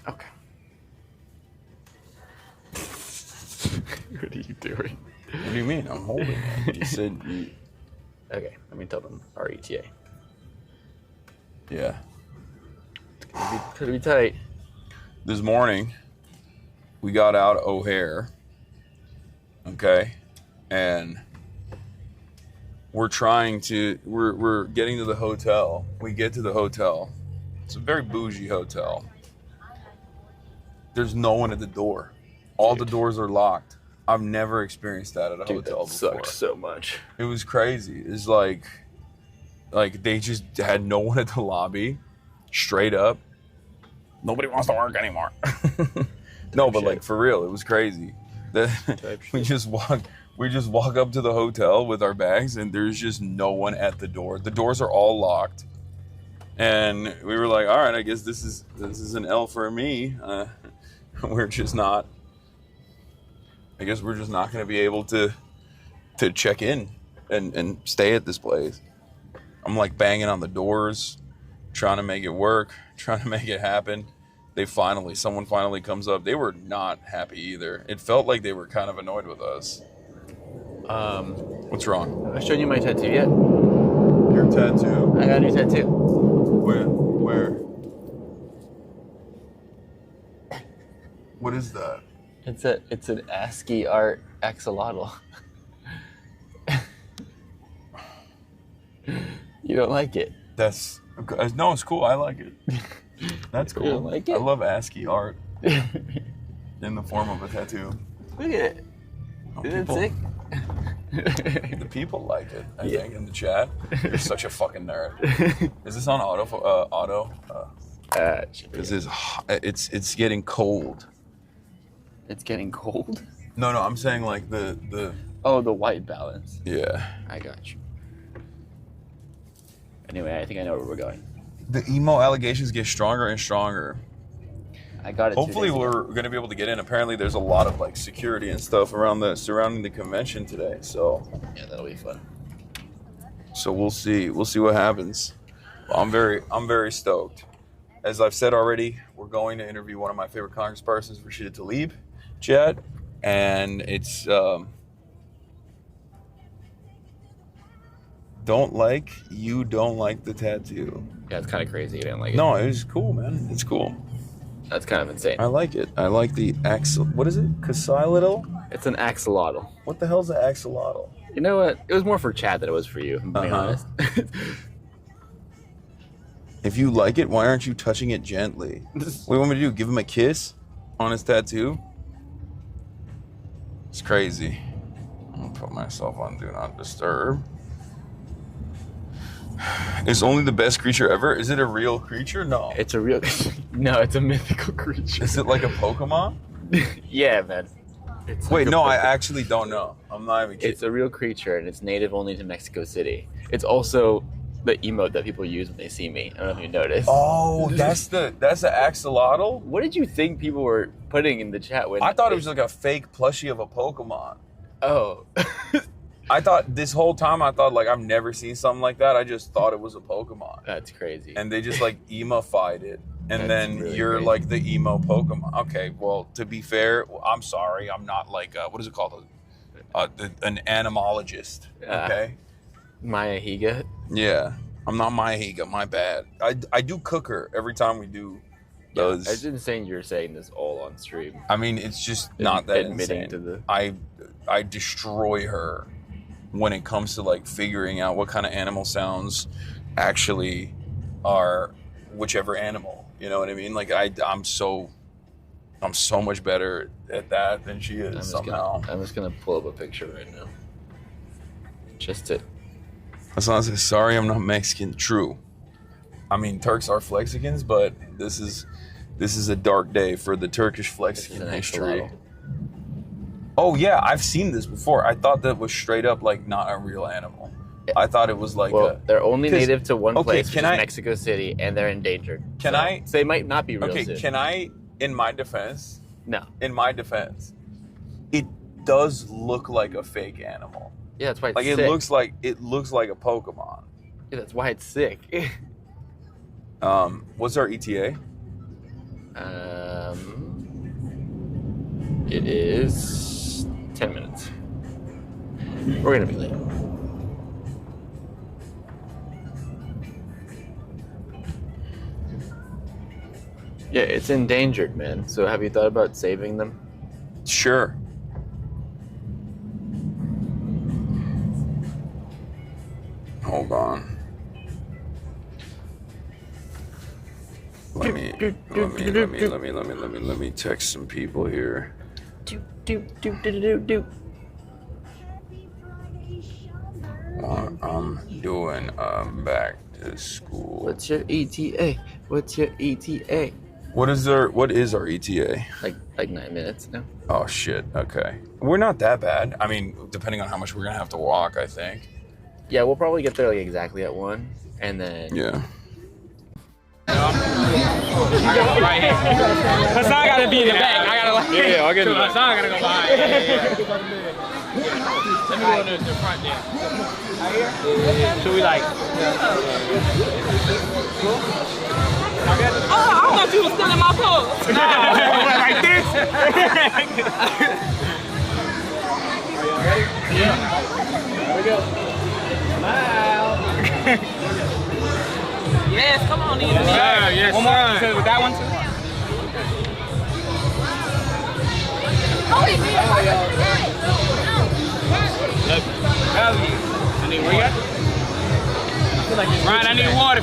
now. Okay. What are you doing? What do you mean? I'm holding it. You said you... Okay, let me tell them RETA. Yeah. It's gonna be tight. This morning, we got out of O'Hare. Okay? And we're getting to the hotel. We get to the hotel. It's a very bougie hotel. There's no one at the door. All the doors are locked. I've never experienced that at a hotel before. Sucks so much. It was crazy. It's like they just had no one at the lobby. Straight up. Nobody wants to work anymore. No, but like for real, it was crazy. We just walk up to the hotel with our bags and there's just no one at the door. The doors are all locked. And we were like, all right, I guess this is an L for me. We're just not going to be able to check in and stay at this place. I'm like banging on the doors, trying to make it work, trying to make it happen. Someone finally comes up. They were not happy either. It felt like they were kind of annoyed with us. What's wrong? I showed you my tattoo yet? Your tattoo? I got a new tattoo. Where? What is that? It's an ASCII art axolotl. You don't like it? No, it's cool. I like it. That's cool. You don't like it? I love ASCII art in the form of a tattoo. Look at it. Isn't it sick? The people like it, I think, in the chat. You're such a fucking nerd. Is this on auto? Because it's getting cold. It's getting cold? No, I'm saying like the. Oh, the white balance. Yeah. I got you. Anyway, I think I know where we're going. The emo allegations get stronger and stronger. I got it. Hopefully we're going to be able to get in. Apparently there's a lot of like security and stuff surrounding the convention today. So yeah, that'll be fun. So we'll see what happens. Well, I'm very stoked. As I've said already, we're going to interview one of my favorite congresspersons, Rashida Tlaib, Chad, and it's don't like the tattoo. Yeah, it's kind of crazy. I didn't like it. No, it was cool, man. It's cool. That's kind of insane. I like it. I like the what is it? Axolotl? It's an axolotl. What the hell's an axolotl? You know what? It was more for Chad than it was for you, I'm being honest. If you like it, why aren't you touching it gently? What do you want me to do? Give him a kiss on his tattoo? It's crazy. I'm gonna put myself on Do Not Disturb. It's only the best creature ever? Is it a real creature? No. It's a real. No, it's a mythical creature. Is it like a Pokemon? Yeah, man. It's Wait, like no, I actually don't know. I'm not even kidding. It's a real creature, and it's native only to Mexico City. It's also the emote that people use when they see me. I don't know if you noticed. Oh, that's the axolotl? What did you think people were putting in the chat when I thought it was like a fake plushie of a Pokemon. Oh. I thought this whole time like I've never seen something like that. I just thought it was a Pokemon. That's crazy. And they just like emo-fied it. And That's then really you're crazy. like the emo Pokemon. Okay, well, to be fair, I'm sorry. I'm not like, what is it called? An animalologist. Okay? Maya Higa? Yeah. I'm not Mayahiga, my bad. I do cook her every time we do those. It's insane you're saying this all on stream. I mean, it's just not that Admitting insane. to the... I destroy her when it comes to like figuring out what kind of animal sounds actually are whichever animal. You know what I mean? Like I'm so much better at that than she is somehow. I'm just gonna pull up a picture right now. Just to... Hassan says, sorry, I'm not Mexican. True. I mean, Turks are Flexicans, but this is a dark day for the Turkish Flexican history. Oh yeah, I've seen this before. I thought that was straight up like not a real animal. I thought it was like they're only native to one place, which is I, Mexico City, and they're endangered. Can I? So they might not be real. Okay, soon. can I? In my defense. No. In my defense, it does look like a fake animal. Yeah, that's why it's like sick. it looks like a Pokemon. Yeah, that's why it's sick. What's our ETA? It is 10 minutes. We're gonna be late. Yeah, it's endangered, man. So have you thought about saving them? Sure. Hold on. Let me text some people here. I'm doing back to school. What's your ETA? What's your ETA? What is our ETA? Like 9 minutes now. Oh shit. Okay. We're not that bad. I mean, depending on how much we're gonna have to walk, I think. Yeah, we'll probably get there like exactly at 1, and then Yeah. Right here. Hassan gotta be in the back. I gotta like. Yeah, I'll get in the back. Hassan gotta go behind. Let me go to the front there. Should we like? Oh, I thought you were still in my pose. Like this? Yeah. There we go. Smile. Yes, come on, Yes, one more. So with that one too. Look, I need where you at? Ryan, I need water.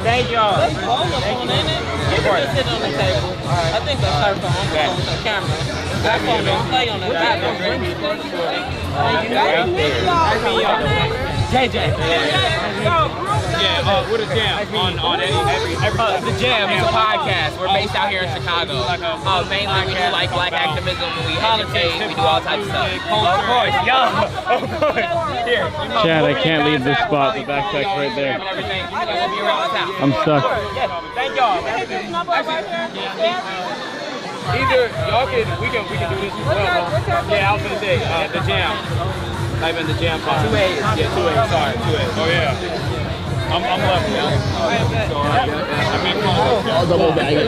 Thank y'all. Let's roll up on it. You can just sit on the table. I think that's her phone. I'm on the camera. That phone don't play on the back. Thank you. Nice to meet y'all. JJ. Yeah, what is Jam? On every The Jam is a podcast. We're based out here in Chicago. Mainly we do like black activism, we educate, we do all types of stuff. Of course, of course. Here. Chad, I can't leave this spot. The backpack's right there. I'm stuck. Thank y'all. Either y'all we can do this as well. Yeah, I was gonna say the Jam. Type in the Jam pod. 2A. Yeah, 2A. Sorry, 2A. Oh yeah. I'm left now. I mean, I'll double bag it.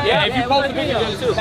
Yeah, if you post the video too.